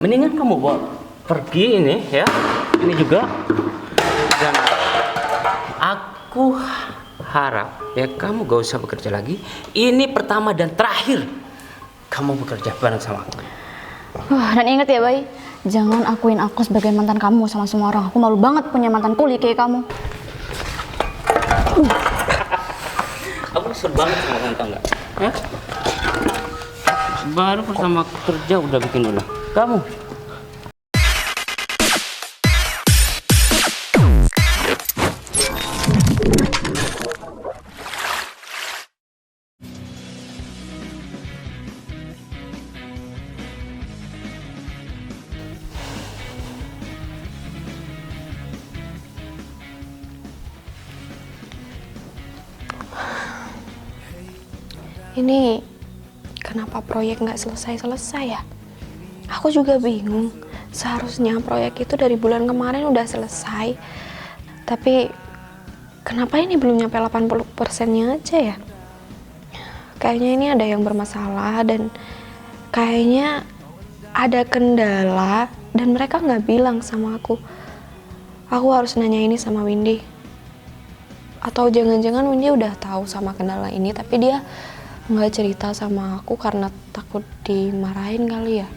Mendingan kamu bawa pergi ini ya. Ini juga. Dan aku harap ya kamu gak usah bekerja lagi. Ini pertama dan terakhir kamu bekerja bareng sama aku. Dan inget ya, Bay, jangan akuin aku sebagai mantan kamu sama semua orang. Aku malu banget punya mantan kuli kayak kamu. Aku kesel banget sama kamu, tau nggak? Hah? Baru pertama kerja udah bikin ulah. Kamu ini kenapa proyek nggak selesai-selesai ya? Aku juga bingung. Seharusnya proyek itu dari bulan kemarin udah selesai. Tapi kenapa ini belum nyampe 80%-nya aja ya? Kayaknya ini ada yang bermasalah dan kayaknya ada kendala dan mereka nggak bilang sama aku. Aku harus nanya ini sama Windy. Atau jangan-jangan Windy udah tahu sama kendala ini tapi dia nggak cerita sama aku karena takut dimarahin kali ya.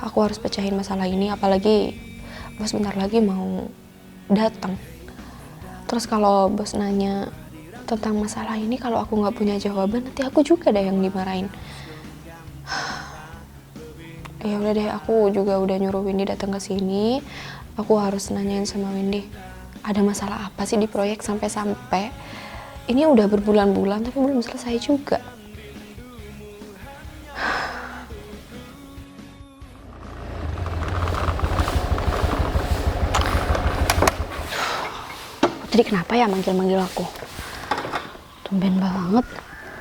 Aku harus pecahin masalah ini, apalagi bos bentar lagi mau datang. Terus kalau bos nanya tentang masalah ini, kalau aku nggak punya jawaban nanti aku juga deh yang dimarahin. Ya udah deh, aku juga udah nyuruh Windy datang ke sini. Aku harus nanyain sama Windy, ada masalah apa sih di proyek sampai-sampai ini udah berbulan-bulan tapi belum selesai juga. Putri kenapa ya manggil-manggil aku? Tumben banget.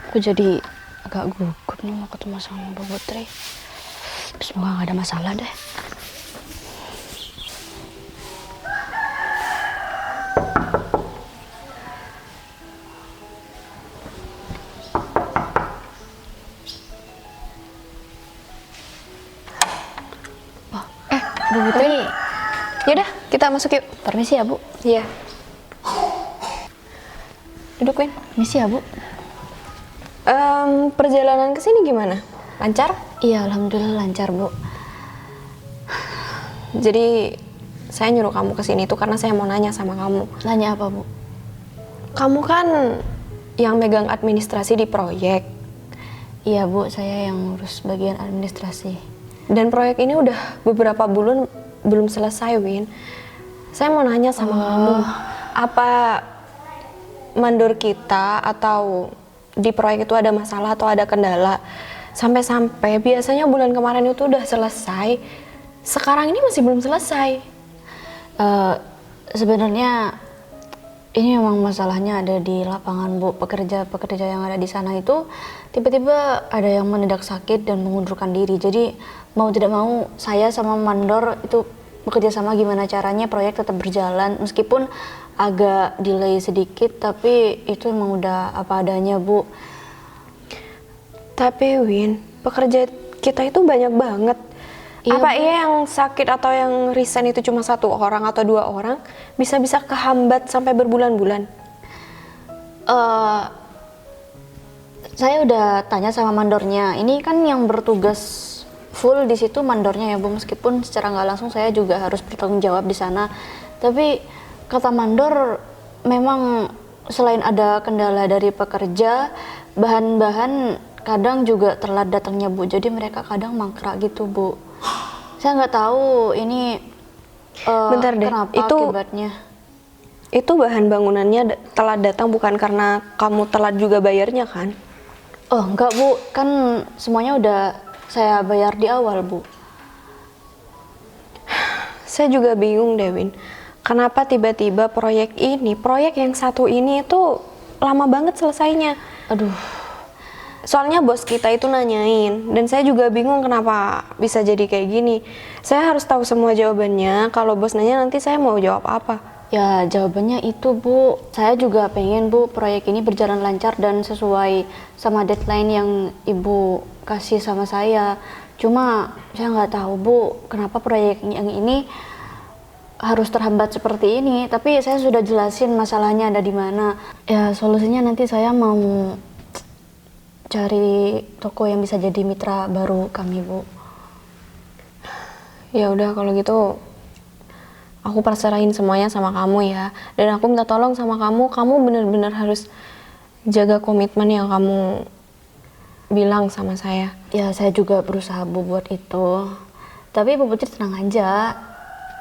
Aku jadi agak gugup nih mau ketemu sama Mbak Putri. Semoga gak ada masalah deh. Bu Putri, Yaudah, kita masuk yuk. permisi ya, Bu. Iya. Duduk, Win. Permisi ya, Bu. Perjalanan ke sini gimana? Lancar? Iya, alhamdulillah lancar, Bu. Jadi saya nyuruh kamu ke sini tuh karena saya mau nanya sama kamu. Tanya apa, Bu? Kamu kan yang megang administrasi di proyek. Iya, Bu, saya yang ngurus bagian administrasi. Dan proyek ini udah beberapa bulan belum selesai, Win. Saya mau nanya sama kamu, apa mandor kita atau di proyek itu ada masalah atau ada kendala? Sampai-sampai biasanya bulan kemarin itu udah selesai, sekarang ini masih belum selesai. Sebenarnya ini memang masalahnya ada di lapangan, Bu. Pekerja-pekerja yang ada di sana itu tiba-tiba ada yang mendadak sakit dan mengundurkan diri. Jadi mau tidak mau saya sama mandor itu bekerja sama gimana caranya proyek tetap berjalan meskipun agak delay sedikit, tapi itu emang udah apa adanya, Bu. Tapi Win, pekerja kita itu banyak banget. Iya, Apa Bu. iya yang sakit atau yang resign itu cuma 1 orang atau 2 orang bisa-bisa kehambat sampai berbulan-bulan? Saya udah tanya sama mandornya. Ini kan yang bertugas full di situ mandornya ya, Bu. Meskipun secara nggak langsung saya juga harus bertanggung jawab di sana. Tapi kata mandor memang selain ada kendala dari pekerja, bahan-bahan kadang juga telat datangnya, Bu. Jadi mereka kadang mangkrak gitu, Bu. Saya nggak tahu ini Bentar deh, kenapa itu- akibatnya. Itu bahan bangunannya telat datang bukan karena kamu telat juga bayarnya kan? Oh enggak, Bu, kan semuanya udah saya bayar di awal, Bu. Saya juga bingung deh, Win. Kenapa tiba-tiba proyek yang satu ini itu lama banget selesainya? Aduh, Soalnya bos kita itu nanyain, dan saya juga bingung kenapa bisa jadi kayak gini. Saya harus tahu semua jawabannya, kalau bos nanya nanti saya mau jawab apa. ya jawabannya itu, Bu. Saya juga pengen, Bu, proyek ini berjalan lancar dan sesuai sama deadline yang Ibu kasih sama saya. Cuma saya nggak tahu Bu, kenapa proyek yang ini harus terhambat seperti ini. Tapi saya sudah jelasin masalahnya ada di mana. Ya solusinya nanti saya mau cari toko yang bisa jadi mitra baru kami Bu. Ya udah kalau gitu aku pasrahin semuanya sama kamu ya. Dan aku minta tolong sama kamu benar-benar harus jaga komitmen yang kamu bilang sama saya. Ya saya juga berusaha Bu buat itu. Tapi Bu Putri tenang aja.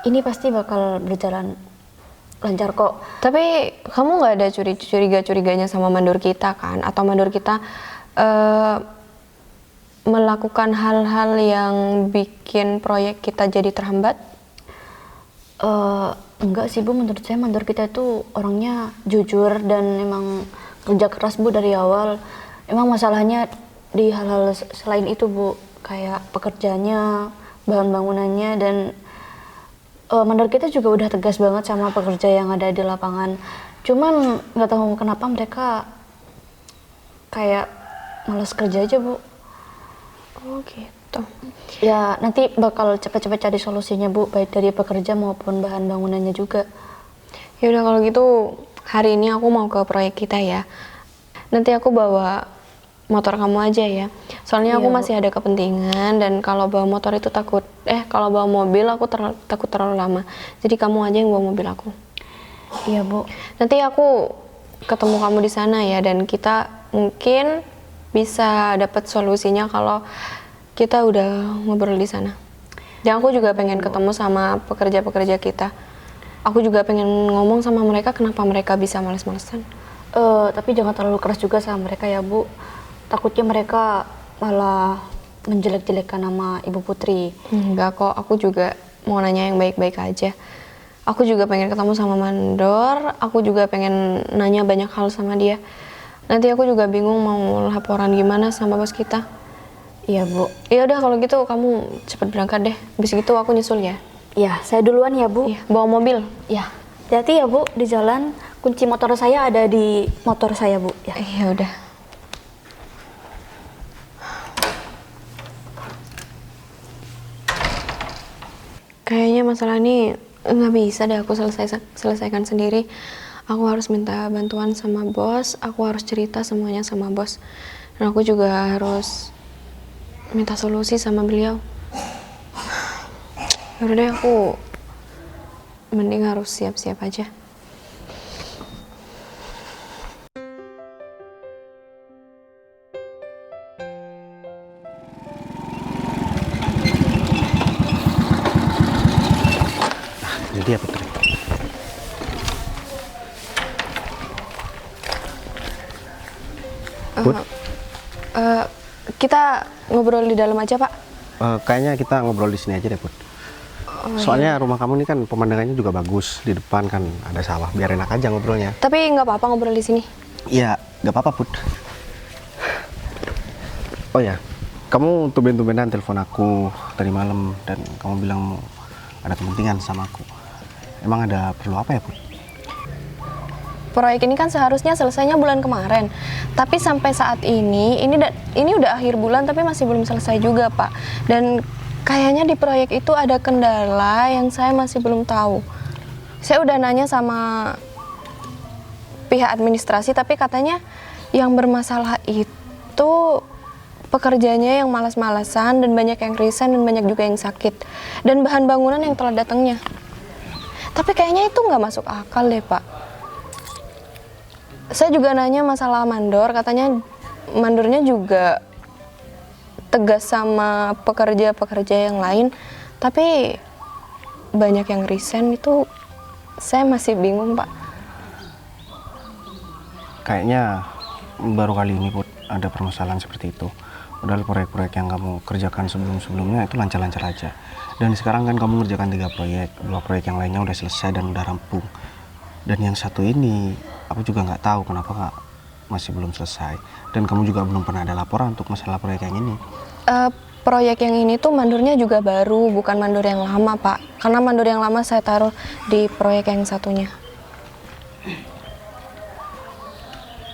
Ini pasti bakal berjalan lancar kok. Tapi kamu nggak ada curiga-curiganya sama mandor kita kan? Atau mandor kita melakukan hal-hal yang bikin proyek kita jadi terhambat? Enggak sih Bu, menurut saya mandor kita itu orangnya jujur dan emang kerja keras Bu dari awal. Emang masalahnya di hal-hal selain itu Bu, kayak pekerjaannya, bahan bangunannya, dan mandor kita juga udah tegas banget sama pekerja yang ada di lapangan. Cuman nggak tahu kenapa mereka kayak malas kerja aja Bu. Oh gitu. Ya nanti bakal cepet-cepet cari solusinya Bu, baik dari pekerja maupun bahan bangunannya juga. Ya udah kalau gitu hari ini aku mau ke proyek kita ya. Nanti aku bawa motor kamu aja ya. Soalnya Iya, aku Bu. masih ada kepentingan dan kalau bawa motor itu kalau bawa mobil aku takut terlalu lama. Jadi kamu aja yang bawa mobil aku. Iya Bu. Nanti aku ketemu kamu di sana ya dan kita mungkin bisa dapat solusinya kalau kita udah ngobrol di sana. Dan aku juga pengen ketemu sama pekerja-pekerja kita. Aku juga pengen ngomong sama mereka kenapa mereka bisa males-malesan. Tapi jangan terlalu keras juga sama mereka ya Bu. Takutnya mereka malah menjelek-jelekan nama Ibu Putri. Enggak kok, aku juga mau nanya yang baik-baik aja. Aku juga pengen ketemu sama mandor, aku juga pengen nanya banyak hal sama dia. Nanti aku juga bingung mau laporan gimana sama bos kita. Iya Bu. Ya udah kalau gitu kamu cepet berangkat deh. Habis gitu aku nyusul ya. Ya saya duluan ya Bu. Iya, bawa mobil. Ya. Hati-hati ya Bu di jalan. Kunci motor saya ada di motor saya Bu. Ya. Ya udah. Kayaknya masalah ini nggak bisa deh aku selesaikan sendiri. Aku harus minta bantuan sama bos, aku harus cerita semuanya sama bos. Dan aku juga harus minta solusi sama beliau. Yaudah deh, aku mending harus siap-siap aja. Jadi ya Putri. Put, Kita ngobrol di dalam aja, Pak. kayaknya kita ngobrol di sini aja deh Put. Soalnya rumah kamu ini kan pemandangannya juga bagus, di depan kan ada sawah, biar enak aja ngobrolnya. Tapi nggak apa-apa ngobrol di sini. Iya, nggak apa-apa Put. Oh ya, kamu tumben-tumbenan telepon aku tadi malam dan kamu bilang mau ada kepentingan sama aku. Emang ada perlu apa ya Put? Proyek ini kan seharusnya selesainya bulan kemarin. Tapi sampai saat ini udah akhir bulan tapi masih belum selesai juga, Pak. Dan kayaknya di proyek itu ada kendala yang saya masih belum tahu. Saya udah nanya sama pihak administrasi tapi katanya yang bermasalah itu pekerjanya yang malas-malasan dan banyak yang resign dan banyak juga yang sakit. Dan bahan bangunan yang telah datangnya. Tapi kayaknya itu nggak masuk akal deh, Pak. Saya juga nanya masalah mandor, katanya mandornya juga tegas sama pekerja-pekerja yang lain, tapi banyak yang resign itu saya masih bingung, Pak. Kayaknya baru kali ini Put ada permasalahan seperti itu. Padahal proyek-proyek yang kamu kerjakan sebelum-sebelumnya itu lancar-lancar aja. Dan sekarang kan kamu ngerjakan 3 proyek, 2 proyek yang lainnya udah selesai dan udah rampung. Dan yang satu ini aku juga nggak tahu kenapa masih belum selesai. Dan kamu juga belum pernah ada laporan untuk masalah proyek yang ini. Proyek yang ini tuh mandornya juga baru, bukan mandor yang lama, Pak. Karena mandor yang lama saya taruh di proyek yang satunya.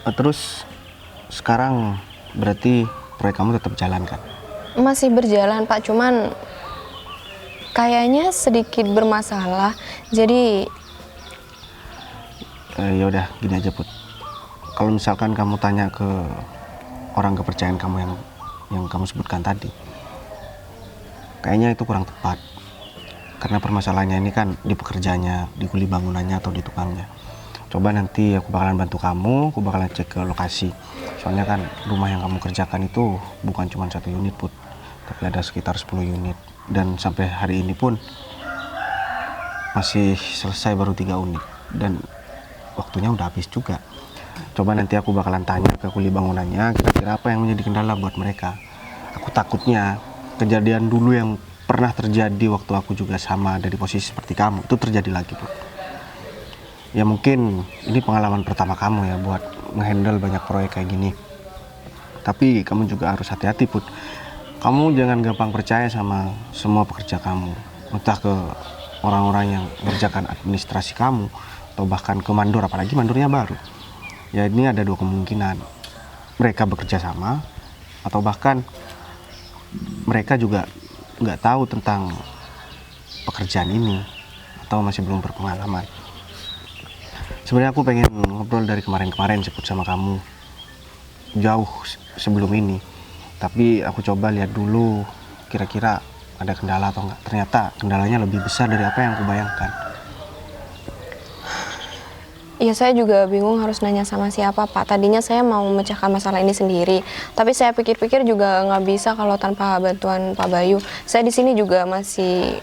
Terus sekarang berarti proyek kamu tetap jalan kan? Masih berjalan Pak, cuman kayaknya sedikit bermasalah. Jadi Ya udah, gini aja Put. Kalau misalkan kamu tanya ke orang kepercayaan kamu yang kamu sebutkan tadi, kayaknya itu kurang tepat. Karena permasalahannya ini kan di pekerjanya, di kuli bangunannya atau di tukangnya. Coba nanti aku bakalan bantu kamu, aku bakalan cek ke lokasi. Soalnya kan rumah yang kamu kerjakan itu bukan cuma 1 unit Put, tapi ada sekitar 10 unit. Dan sampai hari ini pun masih selesai baru 3 unit. Dan waktunya udah habis juga. Coba nanti aku bakalan tanya ke kuli bangunannya kira-kira apa yang menjadi kendala buat mereka. Aku takutnya kejadian dulu yang pernah terjadi waktu aku juga sama dari posisi seperti kamu itu terjadi lagi Put. Ya mungkin ini pengalaman pertama kamu ya buat ngehandle banyak proyek kayak gini. Tapi kamu juga harus hati-hati Put. Kamu jangan gampang percaya sama semua pekerja kamu, entah ke orang-orang yang mengerjakan administrasi kamu atau bahkan ke mandor, apalagi mandornya baru. Ya ini ada 2 kemungkinan, mereka bekerja sama atau bahkan mereka juga nggak tahu tentang pekerjaan ini atau masih belum berpengalaman. Sebenarnya aku pengen ngobrol dari kemarin-kemarin sebut sama kamu jauh sebelum ini, tapi aku coba lihat dulu kira-kira ada kendala atau enggak. Ternyata kendalanya lebih besar dari apa yang aku bayangkan. ya saya juga bingung harus nanya sama siapa Pak. Tadinya saya mau memecahkan masalah ini sendiri, tapi saya pikir-pikir juga nggak bisa kalau tanpa bantuan Pak Bayu. Saya di sini juga masih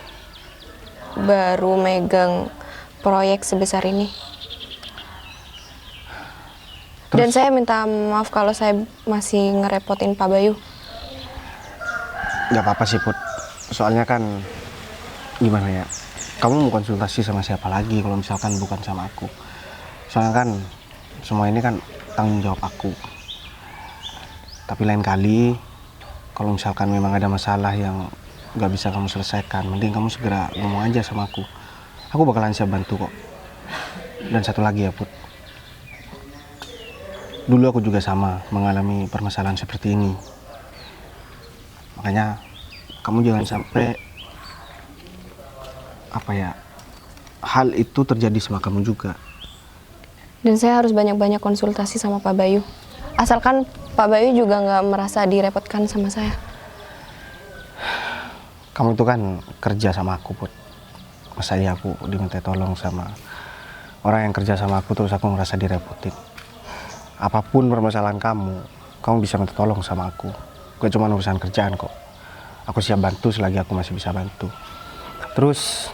baru megang proyek sebesar ini. Dan saya minta maaf kalau saya masih ngerepotin Pak Bayu. Nggak apa-apa sih Put, soalnya kan gimana ya, kamu mau konsultasi sama siapa lagi kalau misalkan bukan sama aku. Soalnya kan semua ini kan tanggung jawab aku. Tapi lain kali kalau misalkan memang ada masalah yang nggak bisa kamu selesaikan, mending kamu segera ngomong aja sama aku. Aku bakalan siap bantu kok. Dan satu lagi ya Put, dulu aku juga sama mengalami permasalahan seperti ini. Makanya kamu jangan sampai hal itu terjadi sama kamu juga. Dan saya harus banyak-banyak konsultasi sama Pak Bayu. Asalkan Pak Bayu juga nggak merasa direpotkan sama saya. Kamu itu kan kerja sama aku Put. Masa iya aku diminta tolong sama orang yang kerja sama aku terus aku ngerasa direpotin. Apapun permasalahan kamu bisa minta tolong sama aku. Gak cuma urusan kerjaan kok. Aku siap bantu selagi aku masih bisa bantu. Terus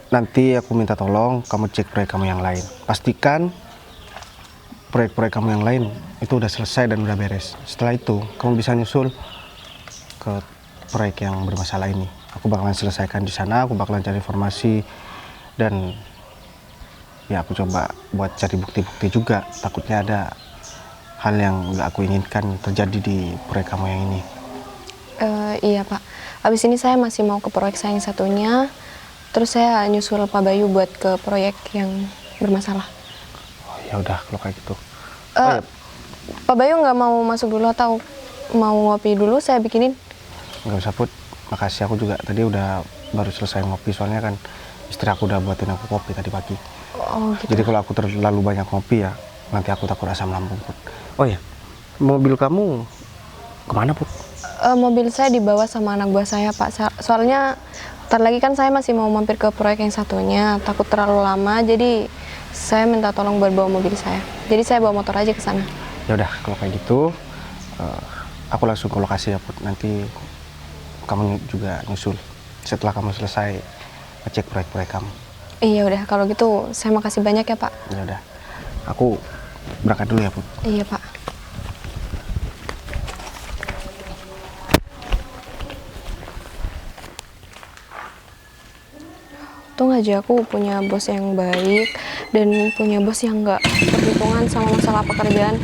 nanti aku minta tolong kamu cek proyek kamu yang lain. Pastikan proyek-proyek kamu yang lain itu udah selesai dan udah beres. Setelah itu kamu bisa nyusul ke proyek yang bermasalah ini. Aku bakalan selesaikan di sana, aku bakalan cari informasi dan ya aku coba buat cari bukti-bukti juga. Takutnya ada hal yang nggak aku inginkan terjadi di proyek kamu yang ini. Iya Pak, abis ini saya masih mau ke proyek saya yang satunya. Terus saya nyusul Pak Bayu buat ke proyek yang bermasalah. Oh, ya udah kalau kayak gitu. Pak Bayu nggak mau masuk dulu atau mau ngopi dulu? Saya bikinin. Nggak usah Put, makasih. Aku juga tadi udah baru selesai ngopi, soalnya kan istri aku udah buatin aku kopi tadi pagi. Oh gitu. Jadi kalau aku terlalu banyak ngopi ya nanti aku takut asam lambung Put. Oh ya, mobil kamu kemana Put? Mobil saya dibawa sama anak buah saya Pak. Soalnya ntar lagi kan saya masih mau mampir ke proyek yang satunya. Takut terlalu lama, jadi saya minta tolong buat bawa mobil saya. Jadi saya bawa motor aja ke sana. Ya udah kalau kayak gitu, aku langsung ke lokasi ya Put. Nanti kamu juga nyusul setelah kamu selesai ngecek proyek-proyek kamu. Iya udah, kalau gitu saya makasih banyak ya Pak. Ya udah, aku berangkat dulu ya Put. Iya Pak. Untung aja aku punya bos yang baik dan punya bos yang nggak perhitungan sama masalah pekerjaan.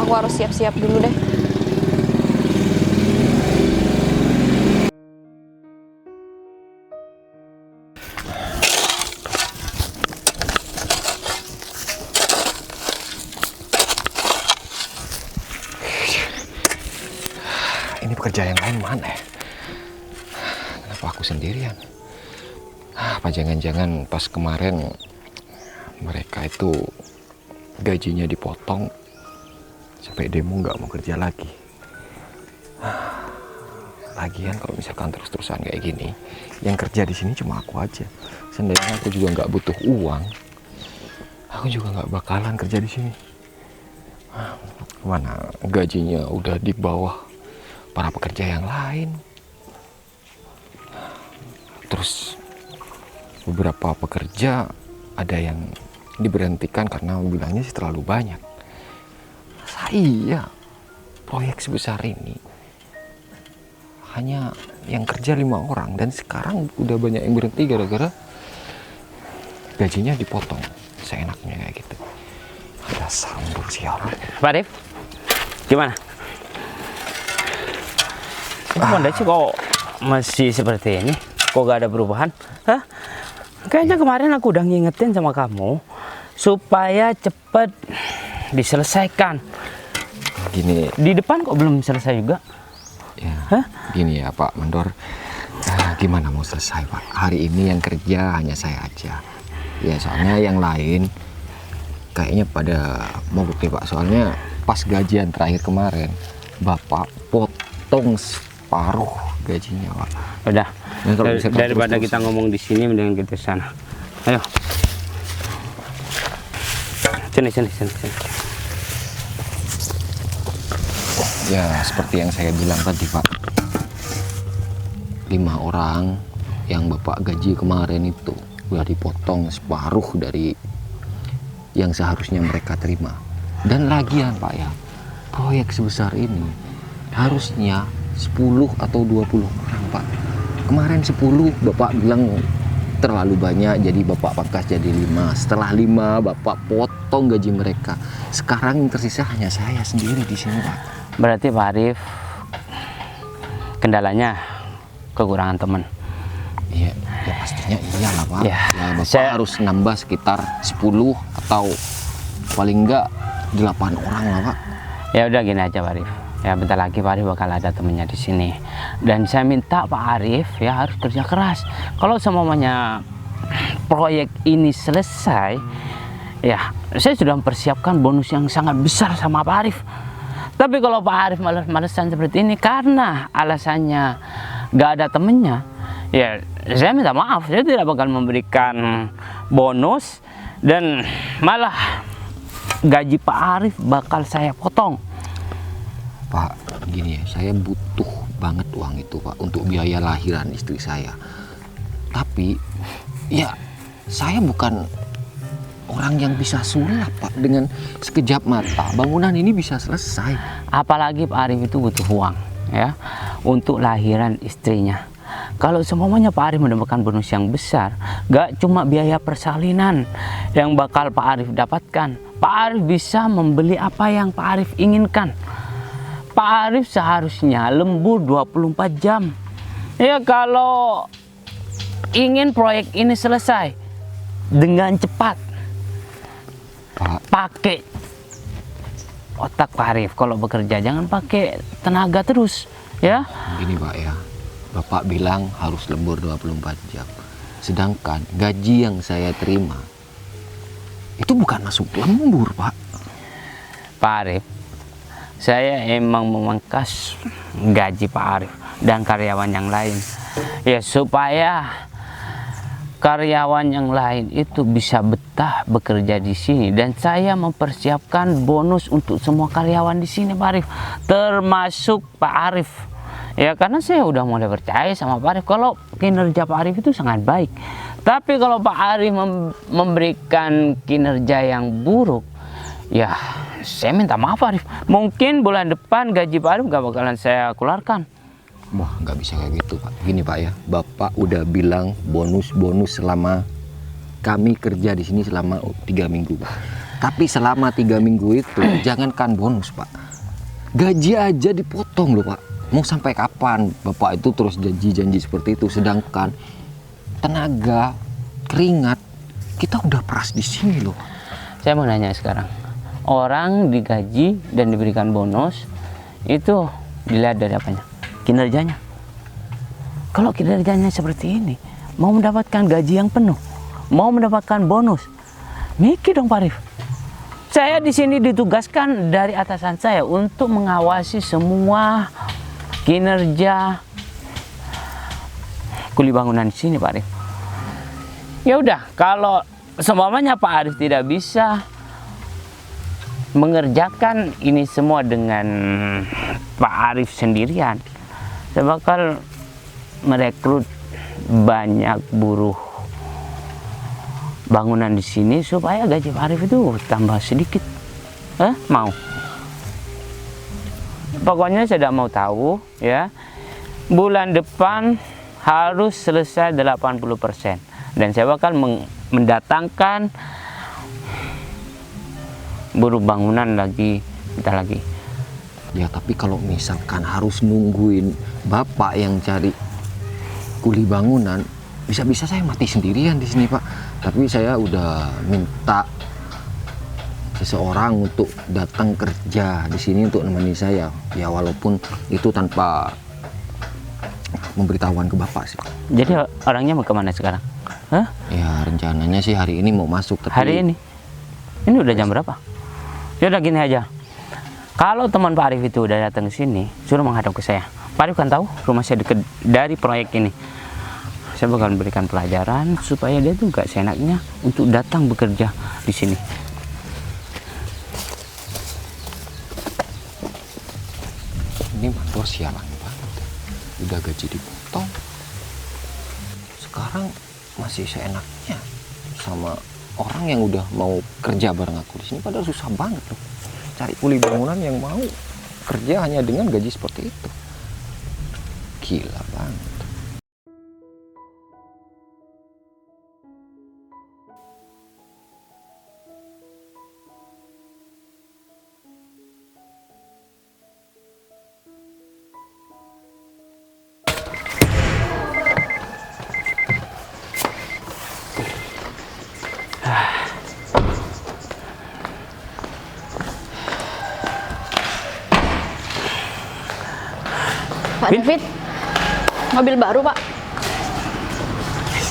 Aku harus siap-siap dulu deh. ini pekerja yang lain mana ya? Kenapa aku sendirian? Apa jangan-jangan pas kemarin mereka itu gajinya dipotong sampai demo nggak mau kerja lagi. Lagian kalau misalkan terus-terusan kayak gini, yang kerja di sini cuma aku aja. Seandainya aku juga nggak butuh uang, aku juga nggak bakalan kerja di sini. Mana gajinya udah di bawah para pekerja yang lain. Terus beberapa pekerja ada yang diberhentikan karena bilangnya sih terlalu banyak. Saya proyek sebesar ini hanya yang kerja 5 orang dan sekarang udah banyak yang berhenti gara-gara gajinya dipotong seenaknya kayak gitu. Ada sambung sialan. Pak Arif, gimana? Ini fondasi kok masih seperti ini? Kok gak ada perubahan? Hah? Kayaknya kemarin aku udah ngingetin sama kamu supaya cepet diselesaikan. Gini, Di depan kok belum selesai juga? ya, Hah? gini ya Pak Mandor. Gimana mau selesai Pak? Hari ini yang kerja hanya saya aja. Ya soalnya yang lain kayaknya pada mau bukti Pak. Soalnya pas gajian terakhir kemarin Bapak potong separuh gajinya Pak. Udah, Nah, kalau misalkan daripada terus-terusan. kita ngomong di sini, mendingan kita sana. Ayo. Sini. Ya seperti yang saya bilang tadi Pak, 5 orang yang Bapak gaji kemarin itu udah dipotong separuh dari yang seharusnya mereka terima. Dan lagian Pak ya, proyek sebesar ini harusnya 10 atau 20 orang Pak. Kemarin 10 Bapak bilang terlalu banyak, jadi Bapak pangkas jadi 5. Setelah 5 Bapak potong gaji mereka. Sekarang yang tersisa hanya saya sendiri di sini Pak. Berarti Pak Arif kendalanya kekurangan teman. Iya, ya pastinya iyalah Pak. Ya, Ya, Bapak saya- harus nambah sekitar 10 atau paling enggak 8 orang lah Pak. Ya udah gini aja Pak Arif. Ya bentar lagi Pak Arif bakal ada temennya di sini. Dan saya minta Pak Arif ya harus kerja keras. Kalau semuanya proyek ini selesai, ya saya sudah mempersiapkan bonus yang sangat besar sama Pak Arif. Tapi kalau Pak Arif males-malesan seperti ini karena alasannya gak ada temennya, ya saya minta maaf, saya tidak bakal memberikan bonus dan malah gaji Pak Arif bakal saya potong. Pak, gini ya, saya butuh banget uang itu Pak untuk biaya lahiran istri saya. Tapi ya saya bukan orang yang bisa sulap Pak, dengan sekejap mata bangunan ini bisa selesai. Apalagi Pak Arif itu butuh uang ya untuk lahiran istrinya. Kalau semuanya Pak Arif mendapatkan bonus yang besar, gak cuma biaya persalinan yang bakal Pak Arif dapatkan. Pak Arif bisa membeli apa yang Pak Arif inginkan. Pak Arif seharusnya lembur 24 jam. Ya kalau ingin proyek ini selesai dengan cepat, Pak, pakai otak Pak Arif kalau bekerja, jangan pakai tenaga terus ya. gini Pak ya, Bapak bilang harus lembur 24 jam. Sedangkan gaji yang saya terima itu bukan masuk lembur Pak. Pak Arif, saya emang memangkas gaji Pak Arif dan karyawan yang lain ya supaya karyawan yang lain itu bisa betah bekerja di sini, dan saya mempersiapkan bonus untuk semua karyawan di sini Pak Arif, termasuk Pak Arif. Ya karena saya udah mulai percaya sama Pak Arif kalau kinerja Pak Arif itu sangat baik. Tapi kalau Pak Arif memberikan kinerja yang buruk, ya saya minta maaf Pak Arif. Mungkin bulan depan gaji Pak Arif gak bakalan saya keluarkan. Wah, nggak bisa kayak gitu Pak. Gini Pak ya, Bapak udah bilang bonus selama kami kerja di sini selama 3 minggu Pak. Tapi selama 3 minggu itu jangankan bonus Pak, gaji aja dipotong loh Pak. Mau sampai kapan Bapak itu terus janji-janji seperti itu? Sedangkan tenaga, keringat kita udah peras di sini loh. Saya mau nanya sekarang, orang digaji dan diberikan bonus itu dilihat dari apanya? kinerjanya. Kalau kinerjanya seperti ini, mau mendapatkan gaji yang penuh, mau mendapatkan bonus, mikir dong Pak Arif. Saya di sini ditugaskan dari atasan saya untuk mengawasi semua kinerja kuli bangunan di sini Pak Arif. Ya udah, kalau seumpamanya Pak Arif tidak bisa mengerjakan ini semua dengan Pak Arif sendirian, saya bakal merekrut banyak buruh bangunan di sini supaya gaji Pak Arif itu tambah sedikit. Mau? Pokoknya saya tidak mau tahu ya. Bulan depan harus selesai 80%, dan saya bakal mendatangkan buruh bangunan lagi, kita lagi. Ya tapi kalau misalkan harus nungguin Bapak yang cari kuli bangunan, bisa-bisa saya mati sendirian di sini Pak. Tapi saya udah minta seseorang untuk datang kerja di sini untuk menemani saya. Ya walaupun itu tanpa memberitahuan ke Bapak sih. Jadi orangnya mau kemana sekarang? Ya rencananya sih hari ini mau masuk, tapi Hari ini? Ini udah jam berapa? Ya udah gini aja. Kalau teman Pak Arif itu udah datang ke sini, suruh menghadap ke saya. Pak Arif kan tahu rumah saya dekat dari proyek ini. Saya bakal memberikan pelajaran supaya dia tuh gak seenaknya untuk datang bekerja di sini. ini mandor sialan banget. Udah gaji dipotong, sekarang masih seenaknya sama orang yang udah mau kerja bareng aku di sini. Padahal susah banget loh cari kuli bangunan yang mau kerja hanya dengan gaji seperti itu. Gila banget. Pak David, mobil baru Pak.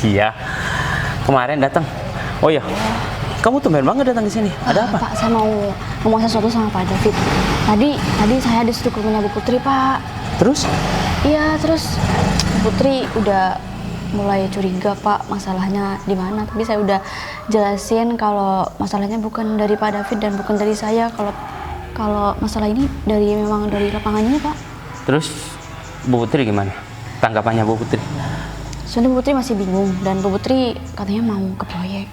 Iya, kemarin datang. Oh iya, kamu tumben banget datang ke sini. Ada apa? Pak, saya mau ngomong sesuatu sama Pak David. Tadi saya disuruh ke rumahnya Bu Putri Pak. Terus? Iya, terus Bu Putri udah mulai curiga Pak, masalahnya di mana. Tapi saya udah jelasin kalau masalahnya bukan dari Pak David dan bukan dari saya. Kalau masalah ini memang dari lapangannya Pak. Terus Bu Putri gimana? Tanggapannya Bu Putri? Soalnya Bu Putri masih bingung dan Bu Putri katanya mau ke proyek.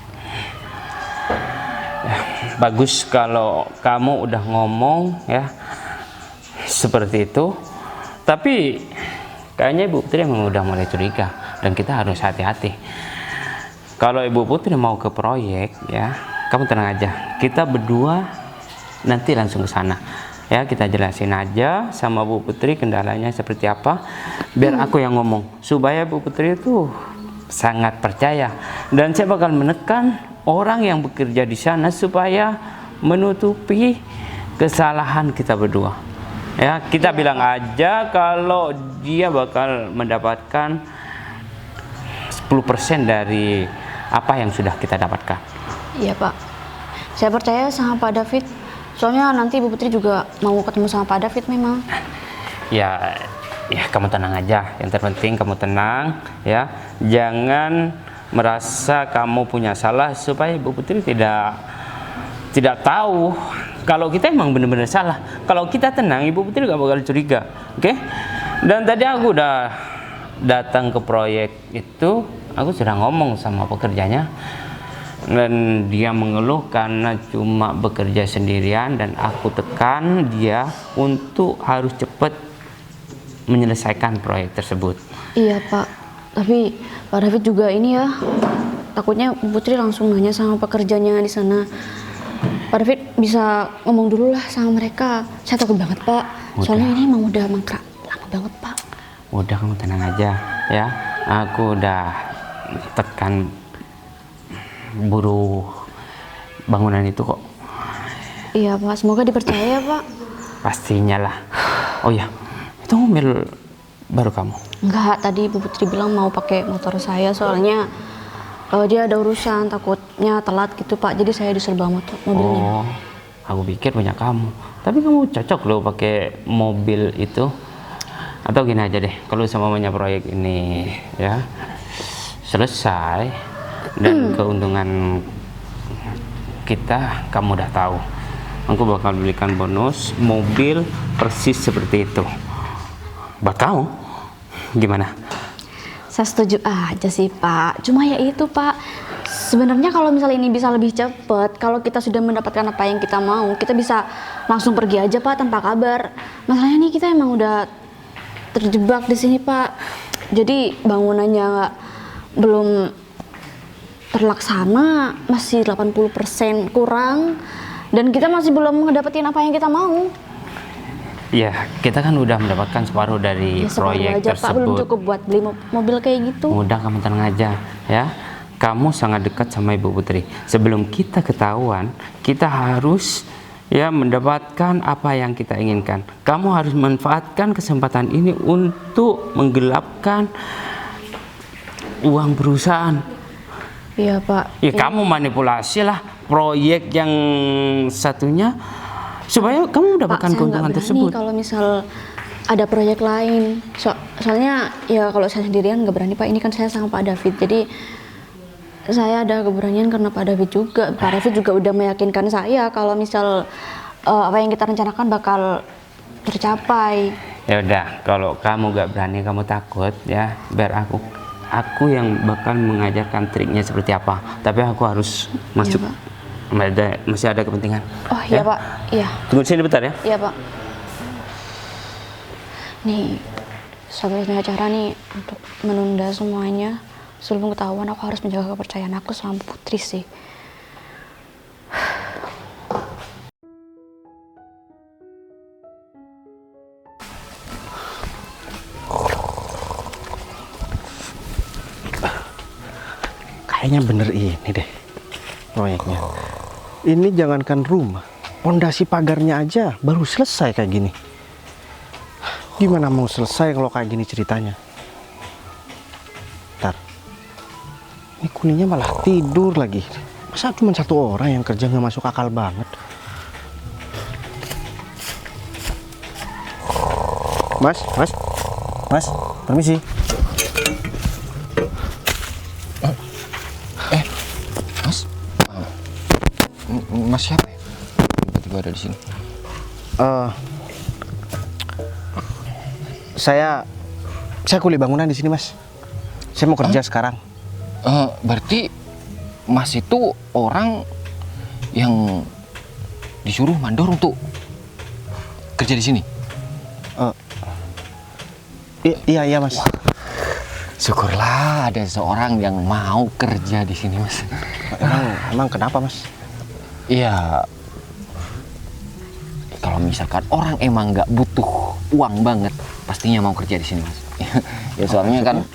Ya, bagus kalau kamu udah ngomong ya seperti itu. Tapi kayaknya Ibu Putri memang udah mulai curiga dan kita harus hati-hati. Kalau Ibu Putri mau ke proyek ya, kamu tenang aja. Kita berdua nanti langsung ke sana. Ya, kita jelasin aja sama Bu Putri kendalanya seperti apa. Biar aku yang ngomong supaya Bu Putri itu sangat percaya, dan saya bakal menekan orang yang bekerja di sana supaya menutupi kesalahan kita berdua. Ya, kita bilang aja kalau dia bakal mendapatkan 10% dari apa yang sudah kita dapatkan. Iya Pak, saya percaya sama Pak David. Soalnya nanti Bu Putri juga mau ketemu sama Pak David memang. Ya, kamu tenang aja. Yang terpenting kamu tenang ya. Jangan merasa kamu punya salah supaya Bu Putri tidak tahu kalau kita emang benar-benar salah. Kalau kita tenang, Ibu Putri gak bakal curiga. Oke? Dan tadi aku udah datang ke proyek itu, aku sudah ngomong sama pekerjanya. Dan dia mengeluh karena cuma bekerja sendirian, dan aku tekan dia untuk harus cepat menyelesaikan proyek tersebut. Iya Pak, tapi Pak David juga ini ya, takutnya Bu Putri langsung nanya sama pekerjanya di sana. Pak David bisa ngomong dulu lah sama mereka. Saya takut banget Pak, soalnya ini emang udah mangkrak lama banget Pak. Udah, kamu tenang aja ya. Aku udah tekan buruh bangunan itu kok. Iya Pak, semoga dipercaya Pak. Pastinya lah. Oh ya, itu mobil baru kamu? Enggak, tadi Bu Putri bilang mau pakai motor saya soalnya dia ada urusan, takutnya telat gitu Pak. Jadi saya disuruh bawa mobilnya. Oh, aku pikir punya kamu. Tapi kamu cocok loh pakai mobil itu. Atau gini aja deh, kalau semuanya proyek ini ya selesai dan keuntungan kita kamu udah tahu, aku bakal belikan bonus mobil persis seperti itu buat kamu. Gimana? Saya setuju aja sih Pak. Cuma ya itu Pak, sebenarnya kalau misalnya ini bisa lebih cepat, kalau kita sudah mendapatkan apa yang kita mau, kita bisa langsung pergi aja Pak tanpa kabar. Masalahnya nih kita emang udah terjebak di sini Pak. Jadi bangunannya belum terlaksana, masih 80% kurang, dan kita masih belum ngedapetin apa yang kita mau. Ya, kita kan udah mendapatkan separuh dari Ya, separuh proyek aja, Pak, belum tersebut. cukup buat beli mobil kayak gitu. Udah, kamu tenang aja ya. Kamu sangat dekat sama Ibu Putri. Sebelum kita ketahuan, kita harus ya mendapatkan apa yang kita inginkan. Kamu harus manfaatkan kesempatan ini untuk menggelapkan uang perusahaan. Iya Pak. Ya, kamu manipulasi lah proyek yang satunya supaya kamu mendapatkan Pak, saya keuntungan nggak berani tersebut. kalau misal ada proyek lain. Soalnya ya kalau saya sendirian nggak berani Pak. Ini kan saya sama Pak David. Jadi saya ada keberanian karena Pak David juga. Pak David juga udah meyakinkan saya kalau misal apa yang kita rencanakan bakal tercapai. Ya udah, kalau kamu gak berani, kamu takut ya, biar aku yang bakal mengajarkan triknya seperti apa. Tapi aku harus masuk. Pak. Masih ada kepentingan. Oh iya Ya? Pak. Iya. Tunggu sini bentar ya. Iya Pak. Nih, satu-satunya cara nih untuk menunda semuanya sebelum ketahuan, aku harus menjaga kepercayaan aku sama Putri sih. Kayaknya bener ini deh proyeknya. Ini jangankan rumah, pondasi pagarnya aja baru selesai kayak gini. Gimana mau selesai kalau kayak gini ceritanya? Ntar, ini kuningnya malah tidur lagi. Masa cuma satu orang yang kerja nggak masuk akal banget? Mas, permisi. Mas siapa ya? Tiba-tiba ada di sini. Saya kuli bangunan di sini, Mas. Saya mau kerja sekarang. Berarti Mas itu orang yang disuruh mandor untuk kerja di sini? Iya, Mas. Syukurlah ada seorang yang mau kerja di sini, Mas. Emang kenapa, Mas? Iya, kalau misalkan orang emang nggak butuh uang banget, pastinya mau kerja di sini, Mas. Ya soalnya kan,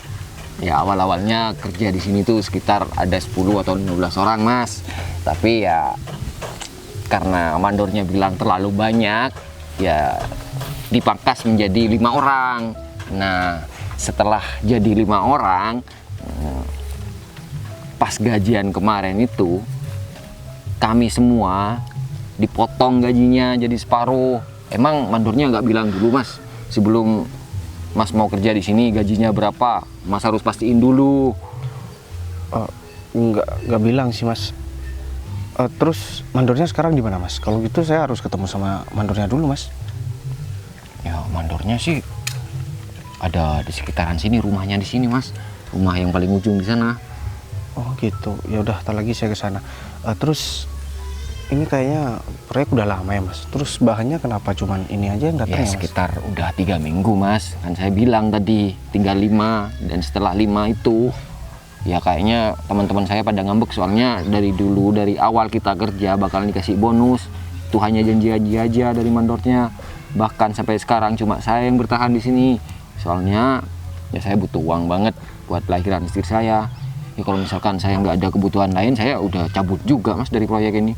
ya awal-awalnya kerja di sini tuh sekitar ada 10 atau 15 orang, Mas. Tapi ya karena mandornya bilang terlalu banyak, ya dipangkas menjadi 5 orang. Nah, setelah jadi 5 orang, pas gajian kemarin itu kami semua dipotong gajinya jadi separuh. Emang mandornya nggak bilang dulu, Mas, sebelum Mas mau kerja di sini gajinya berapa? Mas harus pastiin dulu. Nggak bilang sih, Mas. Terus mandornya sekarang di mana, Mas? Kalau gitu saya harus ketemu sama mandornya dulu, Mas. Ya mandornya sih ada di sekitaran sini, rumahnya di sini, Mas. Rumah yang paling ujung di sana. Oh gitu. Ya udah, ntar lagi saya ke sana. Terus ini kayaknya proyek udah lama ya, Mas. Terus bahannya kenapa cuman ini aja yang datang Ya ya, Mas? sekitar udah 3 minggu, Mas. Kan saya bilang tadi tinggal 5, dan setelah 5 itu ya kayaknya teman-teman saya pada ngambek, soalnya dari dulu, dari awal kita kerja bakalan dikasih bonus. Itu hanya janji aja dari mandornya. Bahkan sampai sekarang cuma saya yang bertahan di sini. Soalnya ya saya butuh uang banget buat lahiran istri saya. Ya kalau misalkan saya nggak ada kebutuhan lain, saya udah cabut juga, Mas, dari proyek ini.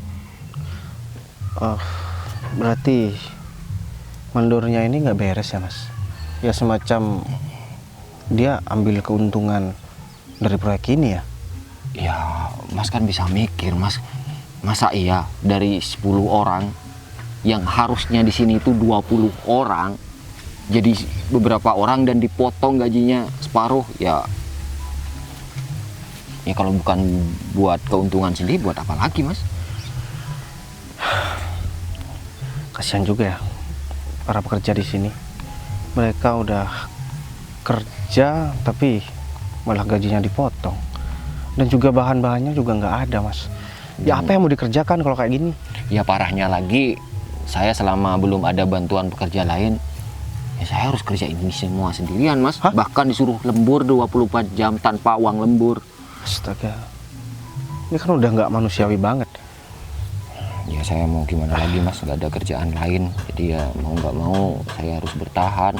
Berarti mandornya ini nggak beres ya, Mas? Ya semacam dia ambil keuntungan dari proyek ini ya? Ya, Mas kan bisa mikir, Mas. Masa iya dari 10 orang yang harusnya di sini itu 20 orang jadi beberapa orang dan dipotong gajinya separuh ya. Ya kalau bukan buat keuntungan sendiri buat apa lagi, Mas? Kasihan juga ya para pekerja di sini. Mereka udah kerja tapi malah gajinya dipotong. Dan juga bahan-bahannya juga nggak ada, Mas. Ya apa yang mau dikerjakan kalau kayak gini? Ya parahnya lagi, saya selama belum ada bantuan pekerja lain, ya saya harus kerja ini semua sendirian, Mas. Hah? Bahkan disuruh lembur 24 jam tanpa uang lembur. Astaga, ini kan udah nggak manusiawi banget. Ya saya mau gimana lagi, Mas, nggak ada kerjaan lain. Jadi ya mau nggak mau saya harus bertahan.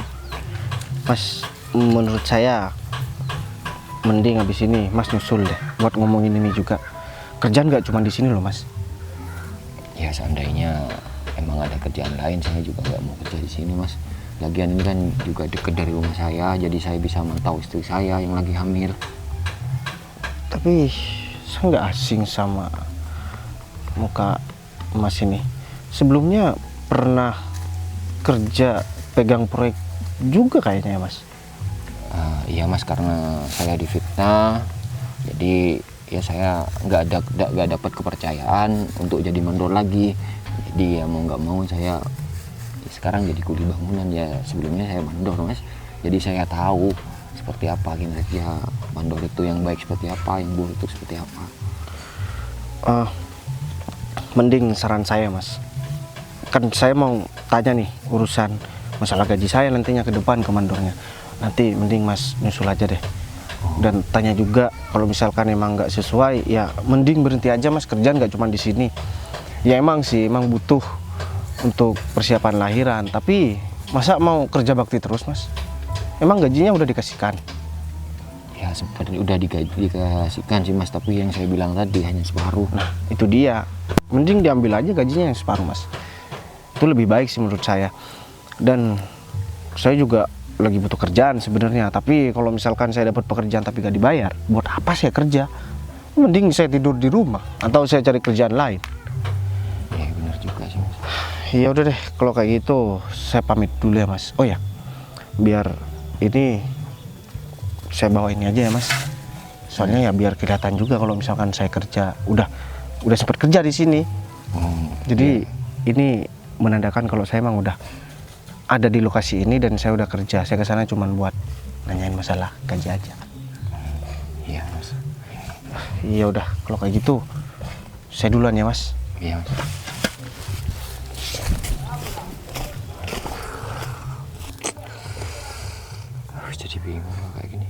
Mas, menurut saya mending habis ini Mas nyusul deh buat ngomongin ini juga. Kerjaan nggak cuma di sini loh, Mas. Ya seandainya emang ada kerjaan lain, saya juga nggak mau kerja di sini, Mas. Lagian ini kan juga deket dari rumah saya, jadi saya bisa mantau istri saya yang lagi hamil. Tapi saya nggak asing sama muka Mas ini. Sebelumnya pernah kerja pegang proyek juga kayaknya ya, Mas. Iya, Mas, karena saya difitnah, jadi ya saya nggak dapat kepercayaan untuk jadi mandor lagi. Jadi ya mau nggak mau saya sekarang jadi kuli bangunan. Ya sebelumnya saya mandor, Mas, jadi saya tahu seperti apa kinerja mandor itu, yang baik seperti apa, yang buruk itu seperti apa. Mending saran saya, Mas, kan saya mau tanya nih urusan masalah gaji saya nantinya ke depan ke mandornya. Nanti mending Mas nyusul aja deh. Dan tanya juga kalau misalkan emang nggak sesuai, ya mending berhenti aja, Mas. Kerjaan nggak cuma di sini. Ya emang sih, emang butuh untuk persiapan lahiran. Tapi masa mau kerja bakti terus, Mas? Emang gajinya udah dikasihkan? Ya seperti udah dikasihkan sih, Mas, tapi yang saya bilang tadi hanya separuh. Nah, itu dia. Mending diambil aja gajinya yang separuh, Mas. Itu lebih baik sih menurut saya. Dan saya juga lagi butuh kerjaan sebenarnya, tapi kalau misalkan saya dapat pekerjaan tapi gak dibayar, buat apa saya kerja? Mending saya tidur di rumah atau saya cari kerjaan lain. Ya benar juga sih, Mas. Ya udah deh, kalau kayak gitu saya pamit dulu ya, Mas. Oh ya, biar ini saya bawa ini aja ya, Mas. Soalnya ya biar kelihatan juga kalau misalkan saya kerja, udah sempat kerja di sini. Jadi ini menandakan kalau saya emang udah ada di lokasi ini dan saya udah kerja. Saya kesana cuma buat nanyain masalah gaji aja. Iya, Mas. Iya udah, kalau kayak gitu saya duluan ya, Mas. Iya, Mas. Jadi bingung kalau kayak gini.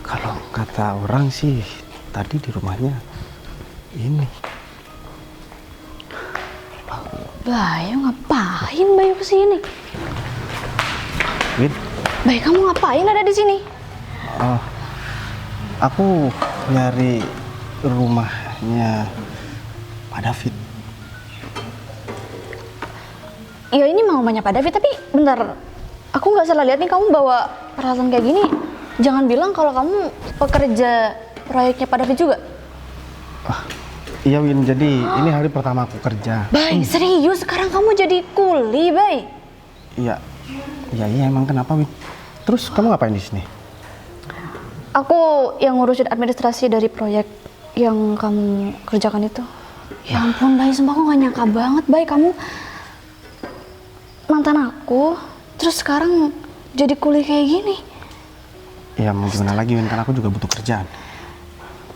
Kalau kata orang sih tadi di rumahnya ini. Bayu ngapain Bayu kesini? Win, Bayu kamu ngapain ada di sini? aku nyari rumahnya Pak David. Ya ini mau rumahnya Pak David, tapi bentar, aku nggak salah lihat nih kamu bawa peralatan kayak gini. Jangan bilang kalau kamu pekerja proyeknya Pak David juga. Iya Win, jadi ini hari pertama aku kerja. Bay, serius sekarang kamu jadi kuli, Bay? Iya, iya emang kenapa Win? Terus kamu ngapain di sini? Aku yang ngurusin administrasi dari proyek yang kamu kerjakan itu. Ya ampun, Bay, sumpah aku gak nyangka banget, Bay, kamu mantan aku, terus sekarang jadi kuli kayak gini. Ya mau gimana lagi Win, kan aku juga butuh kerjaan.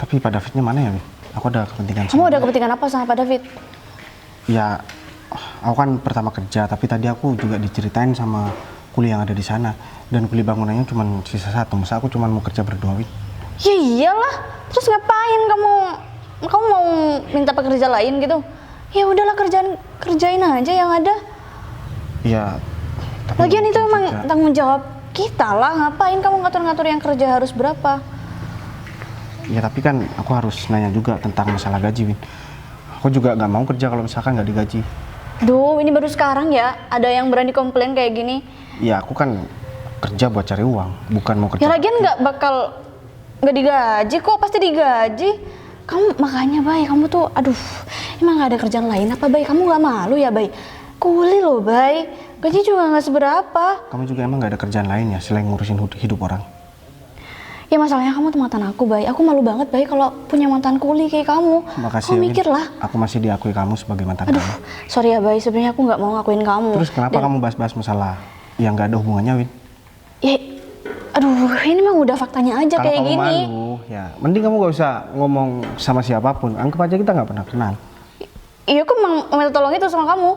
Tapi Pak Davidnya mana ya Win? Aku ada kepentingan. Kamu ada kepentingan apa sama Pak David? Ya, aku kan pertama kerja, tapi tadi aku juga diceritain sama kuli yang ada di sana. Dan kuli bangunannya cuma sisa satu, masa aku cuma mau kerja berdua, Win? Ya iyalah, terus ngapain kamu mau minta pekerja lain gitu? Ya udahlah kerjain aja yang ada. Ya, tapi Lagian itu mungkin emang juga- tanggung jawab kita lah, ngapain kamu ngatur-ngatur yang kerja harus berapa? Ya tapi kan aku harus nanya juga tentang masalah gaji, Win. Aku juga nggak mau kerja kalau misalkan nggak digaji. Duh, ini baru sekarang ya ada yang berani komplain kayak gini. Ya aku kan kerja buat cari uang, bukan mau kerja. Ya lagian nggak digaji kok, pasti digaji. Kamu makanya Bay, kamu tuh aduh, emang nggak ada kerjaan lain apa Bay? Kamu nggak malu ya Bay? Kuli loh Bay, gaji juga nggak seberapa. Kamu juga emang gak ada kerjaan lain ya selain ngurusin hidup orang? Ya masalahnya kamu tuh mantan aku Bay, aku malu banget Bay kalau punya mantan kuli kayak kamu. Makasih Kamu ya, mikir Win. lah. Aku masih diakui kamu sebagai mantan Aduh, kamu. sorry ya Bay, sebenarnya aku nggak mau ngakuin kamu. Terus kenapa kamu bahas-bahas masalah yang gak ada hubungannya, Win? Ya, aduh, ini mah udah faktanya aja Kalau kayak kamu gini. malu, ya mending kamu gak usah ngomong sama siapapun. Anggap aja kita gak pernah kenal. Iya, aku emang minta tolong itu sama kamu.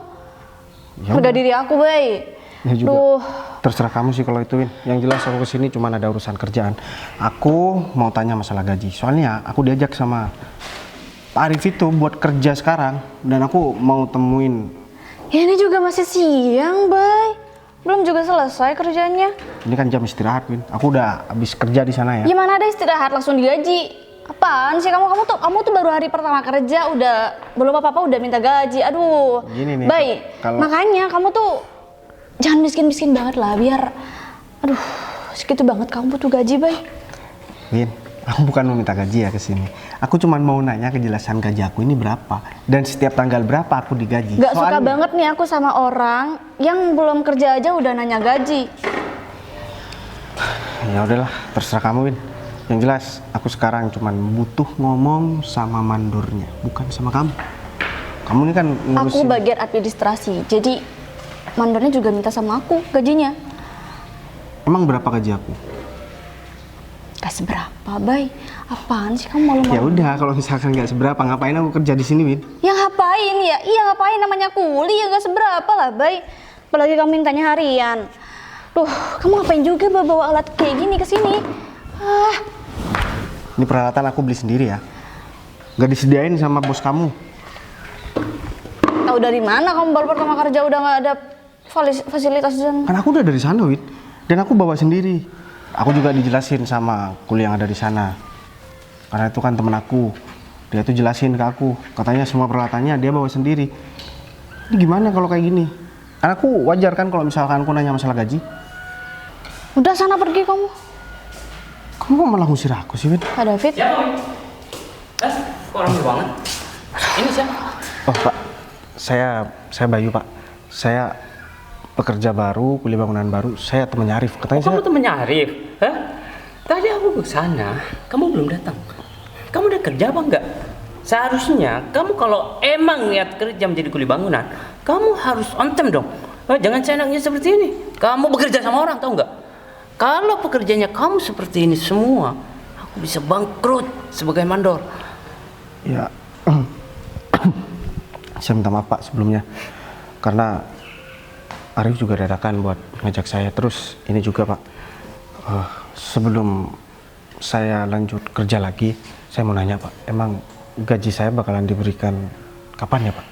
Ya Udah udah. diri aku Bay. Ya juga. Duh. Terserah kamu sih kalau itu, Win. Yang jelas aku kesini cuma ada urusan kerjaan. Aku mau tanya masalah gaji. Soalnya aku diajak sama Pak Arif itu buat kerja sekarang. Dan aku mau temuin. Ya ini juga masih siang Bay. Belum juga selesai kerjanya. Ini kan jam istirahat, Win. Aku udah habis kerja di sana ya. Gimana ada istirahat langsung digaji? Apaan sih kamu tuh baru hari pertama kerja udah belum apa-apa udah minta gaji. Aduh. Gini nih, Bay, kalau- makanya kamu tuh jangan miskin-miskin banget lah biar aduh, segitu banget kamu butuh gaji, Bay. Win, aku bukan mau minta gaji ya ke sini. Aku cuma mau nanya kejelasan gaji aku ini berapa dan setiap tanggal berapa aku digaji. Gak suka Soalnya- banget nih aku sama orang yang belum kerja aja udah nanya gaji. Ya udahlah, terserah kamu, Win. Yang jelas aku sekarang cuma butuh ngomong sama mandornya, bukan sama kamu. Kamu ini kan Aku ngurusin. bagian administrasi, jadi mandornya juga minta sama aku gajinya. Emang berapa gaji aku? Gak seberapa, Bay. Apaan sih kamu malu-malu? Ya udah, kalau misalkan nggak seberapa, ngapain aku kerja di sini, Win? Ya ngapain ya? Iya ngapain, namanya kuli ya gak seberapa lah, Bay. Apalagi kamu mintanya harian. Duh, kamu ngapain juga bawa alat kayak gini ke sini? Ah, Ini peralatan aku beli sendiri ya. Nggak disediain sama bos kamu. tahu dari mana kamu baru pertama kerja udah nggak ada fasilitas dan Kan aku udah dari sana, Win. Dan aku bawa sendiri. Aku juga dijelasin sama kuliah yang ada di sana. Karena itu kan temen aku. Dia tuh jelasin ke aku. Katanya semua peralatannya dia bawa sendiri. Ini gimana kalau kayak gini? Karena aku wajar kan kalau misalkan aku nanya masalah gaji. udah sana pergi kamu. Kamu kok malah ngusir aku sih, Win? Kak David. Siapa, Win? Kok orang banget? Ini siapa? Oh, Pak. Saya Bayu, Pak. Saya pekerja baru, kuliah bangunan baru. Saya temannya Arif. Katanya Kamu saya... temennya Arif? Hah? Tadi aku ke sana, kamu belum datang. Kamu udah kerja apa enggak? Seharusnya kamu kalau emang niat kerja menjadi kuli bangunan, kamu harus on time dong. Jangan seenaknya seperti ini. Kamu bekerja sama orang, tahu nggak? Kalau pekerjaannya kamu seperti ini semua, aku bisa bangkrut sebagai mandor. Ya, saya minta maaf Pak sebelumnya, karena Arif juga dadakan buat ngajak saya. Terus ini juga Pak, sebelum saya lanjut kerja lagi, saya mau nanya Pak, emang gaji saya bakalan diberikan kapan ya Pak?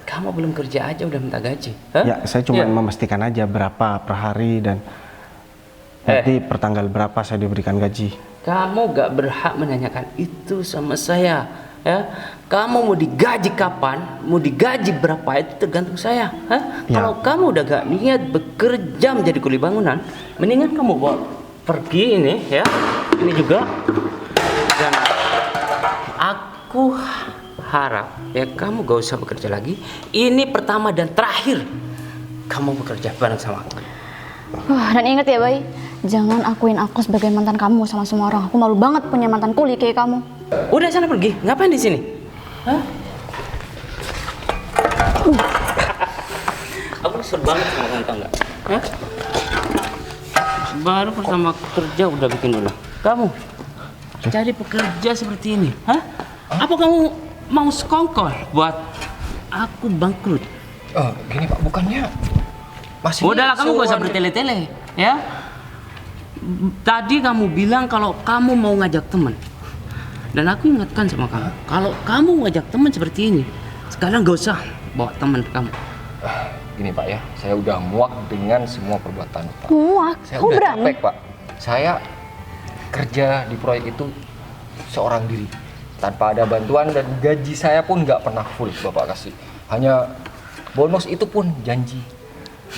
Kamu belum kerja aja udah minta gaji? Hah? Ya, saya cuma Ya. memastikan aja berapa per hari dan nanti per tanggal berapa saya diberikan gaji. Kamu gak berhak menanyakan itu sama saya, ya. Kamu mau digaji kapan, mau digaji berapa itu tergantung saya. Hah? Ya. Kalau kamu udah gak niat bekerja menjadi kuli bangunan, mendingan kamu bawa pergi ini, ya. Ini juga. Dan aku harap ya kamu gak usah bekerja lagi. Ini pertama dan terakhir kamu bekerja bareng sama aku. Wah, dan inget ya, Bay, jangan akuin aku sebagai mantan kamu sama semua orang. Aku malu banget punya mantan kuli kayak kamu. Udah sana pergi, ngapain di sini? Hah? Aku kesel banget sama kamu, tau nggak? Hah? Baru pertama kerja udah bikin ulah. Kamu cari pekerja seperti ini, hah? Apa kamu mau sekongkol buat aku bangkrut? Gini Pak, bukannya masih Udahlah kamu gak usah bertele-tele, ya. Tadi kamu bilang kalau kamu mau ngajak teman. Dan aku ingatkan sama kamu, kalau kamu ngajak teman seperti ini, sekarang gak usah bawa teman kamu. Gini Pak ya, saya udah muak dengan semua perbuatan Pak. Muak, Saya kamu udah berani? capek Pak. Saya kerja di proyek itu seorang diri, tanpa ada bantuan dan gaji saya pun nggak pernah full Bapak kasih. Hanya Bonus itu pun janji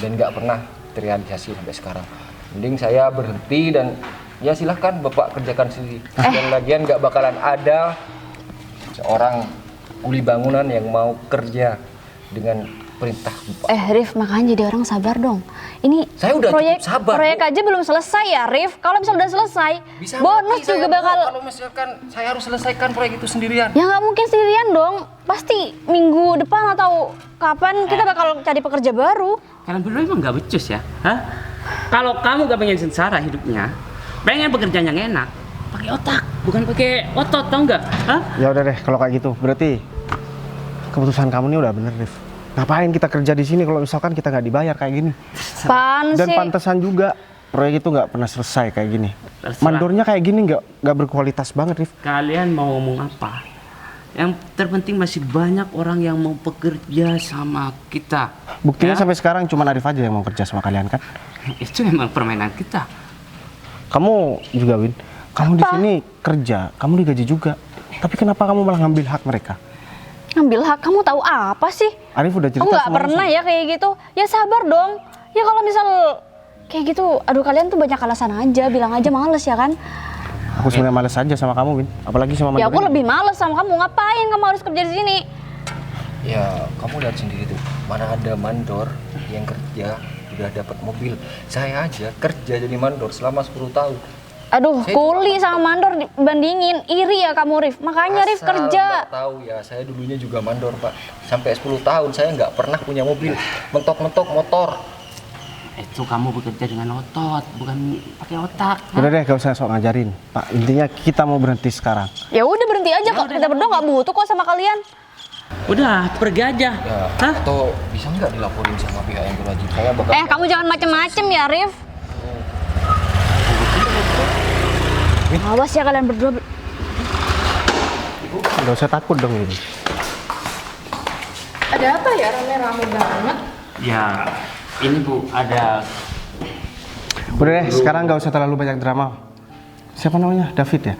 dan nggak pernah terrealisasi sampai sekarang. Mending saya berhenti dan ya silahkan Bapak kerjakan sendiri. Dan lagian nggak bakalan ada seorang kuli bangunan yang mau kerja dengan perintah Bapak. Rif, makanya jadi orang sabar dong. Ini Saya udah proyek, cukup sabar, proyek Bu. aja belum selesai ya, Rif. Kalau misalnya udah selesai, Bisa bonus mati saya, juga Bu, bakal. kalau misalkan saya harus selesaikan proyek itu sendirian. Ya nggak mungkin sendirian dong. Pasti minggu depan atau kapan kita bakal cari pekerja baru. Kalian berdua emang nggak becus ya? Hah? Kalau kamu gak pengen sengsara hidupnya, pengen pekerjaan yang enak, pakai otak, bukan pakai otot, tau nggak? Hah? Ya udah deh, kalau kayak gitu, berarti keputusan kamu ini udah bener, Rif. Ngapain kita kerja di sini kalau misalkan kita nggak dibayar kayak gini? Pan Dan sih. pantesan juga proyek itu nggak pernah selesai kayak gini. Terserah. Mandornya kayak gini nggak berkualitas banget, Rif. Kalian mau ngomong apa? Yang terpenting masih banyak orang yang mau bekerja sama kita. Buktinya Ya? sampai sekarang cuma Arif aja yang mau kerja sama kalian kan? Itu memang permainan kita. Kamu juga, Win. Kamu di sini kerja, kamu digaji juga. Tapi kenapa kamu malah ngambil hak mereka? Ngambil hak, kamu tahu apa sih? Arif udah cerita Kamu nggak semua pernah sama- ya kayak gitu. Ya sabar dong. Ya kalau misal kayak gitu, aduh kalian tuh banyak alasan aja, bilang aja males ya kan? Aku sebenarnya males aja sama kamu, Win. Apalagi sama Ya mandor aku ini. lebih males sama kamu. Ngapain kamu harus kerja di sini? Ya, kamu lihat sendiri tuh, mana ada mandor yang kerja udah dapat mobil. Saya aja kerja jadi mandor selama 10 tahun. Aduh, Saya kuli sama mandor dibandingin. Iri ya kamu, Rif. Makanya Rif Asal kerja. Mbak tahu ya, saya dulunya juga mandor, Pak. Sampai 10 tahun saya nggak pernah punya mobil. Mentok-mentok motor. Itu kamu bekerja dengan otot, bukan pakai otak. Udah deh, gak usah sok ngajarin. Pak, intinya kita mau berhenti sekarang. Ya udah berhenti aja kok. Kita berdua nggak butuh kok sama kalian. Udah, pergi aja. Ya, Hah? atau bisa nggak dilaporin sama pihak yang berwajib? Saya bakal Kamu jangan macem-macem ya, Rif. Awas ya kalian berdua. Gak usah takut dong ini. Ada apa ya rame-rame banget? Ya, ini Bu, ada Udah deh, sekarang gak usah terlalu banyak drama. Siapa namanya? David ya?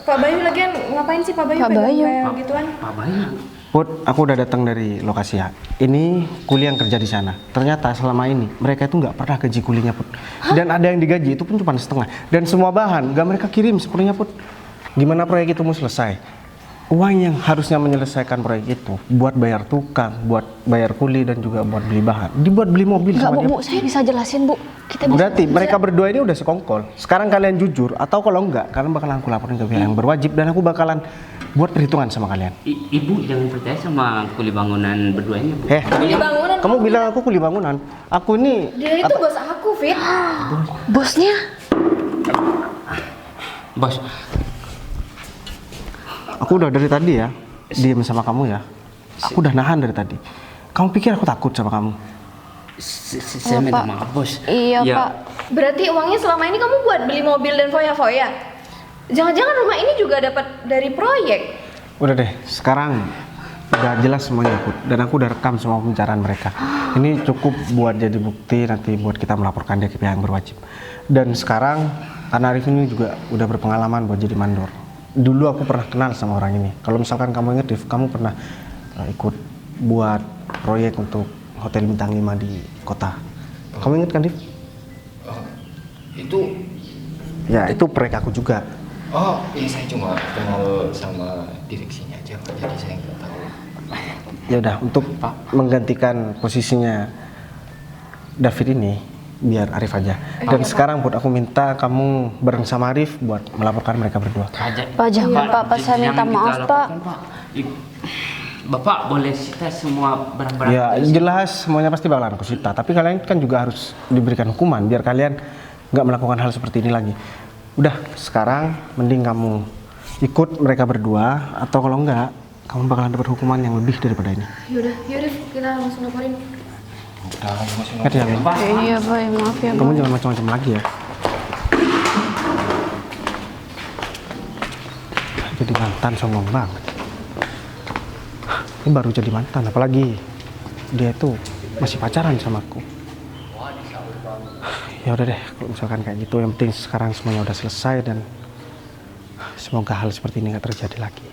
Pak Bayu lagian ngapain sih Pak Bayu? Pak Bayu. Kayak gituan. Pak Bayu. Put, aku udah datang dari lokasi ya. Ini kuli yang kerja di sana. Ternyata selama ini mereka itu nggak pernah gaji kulinya, Put. Dan ada yang digaji itu pun cuma setengah. Dan semua bahan nggak mereka kirim sepenuhnya, Put. Gimana proyek itu mau selesai? Uang yang harusnya menyelesaikan proyek itu buat bayar tukang, buat bayar kuli dan juga buat beli bahan. Dibuat beli mobil Enggak, sama Bu, dia. Bu, saya bisa jelasin, Bu. Kita bisa Berarti mereka berdua ini udah sekongkol. Sekarang kalian jujur atau kalau enggak, kalian bakalan aku laporin ke pihak yang berwajib dan aku bakalan buat perhitungan sama kalian. Ibu jangan percaya sama kuli bangunan berdua ini, Bu. Kuli bangunan. Kamu bilang aku kuli bangunan. Aku ini Dia itu bos aku, Fit. bosnya. Bos, aku udah dari tadi ya diem sama kamu ya. Aku udah nahan dari tadi. Kamu pikir aku takut sama kamu? saya minta maaf, Bos. Iya, Ya, Pak. Berarti uangnya selama ini kamu buat beli mobil dan foya-foya? Jangan-jangan rumah ini juga dapat dari proyek? Udah deh, sekarang udah jelas semuanya, Put. Dan aku udah rekam semua pembicaraan mereka. Ini cukup buat jadi bukti nanti buat kita melaporkan dia ke pihak yang berwajib. Dan sekarang karena Arif ini juga udah berpengalaman buat jadi mandor. Dulu aku pernah kenal sama orang ini. Kalau misalkan kamu inget, Rif, kamu pernah ikut buat proyek untuk hotel bintang 5 di kota. Kamu inget kan, Rif? itu. Ya, itu proyek aku juga. Oh, ini saya cuma kenal sama direksinya aja, Pak. Jadi saya nggak tahu. Ya udah, untuk menggantikan posisinya David ini biar Arif aja. Dan sekarang Put, aku minta kamu bareng sama Arif buat melaporkan mereka berdua. Pak, jangan, Pak. Saya minta jangan maaf, kita Pak. laporkan, Pak. Bapak boleh sita semua barang-barang. Ya jelas semuanya pasti bakalan aku sita, tapi kalian kan juga harus diberikan hukuman biar kalian nggak melakukan hal seperti ini lagi. Udah, sekarang mending kamu ikut mereka berdua, atau kalau enggak kamu bakalan dapat hukuman yang lebih daripada ini. Yaudah, kita langsung laporin. Udah, masih Ngerti ya, Min? Iya, Pak. Maaf ya, Kamu jangan macam-macam lagi ya. Jadi mantan sombong banget. Ini baru jadi mantan, apalagi dia itu masih pacaran sama aku. Ya udah deh, kalau misalkan kayak gitu, yang penting sekarang semuanya udah selesai dan semoga hal seperti ini nggak terjadi lagi.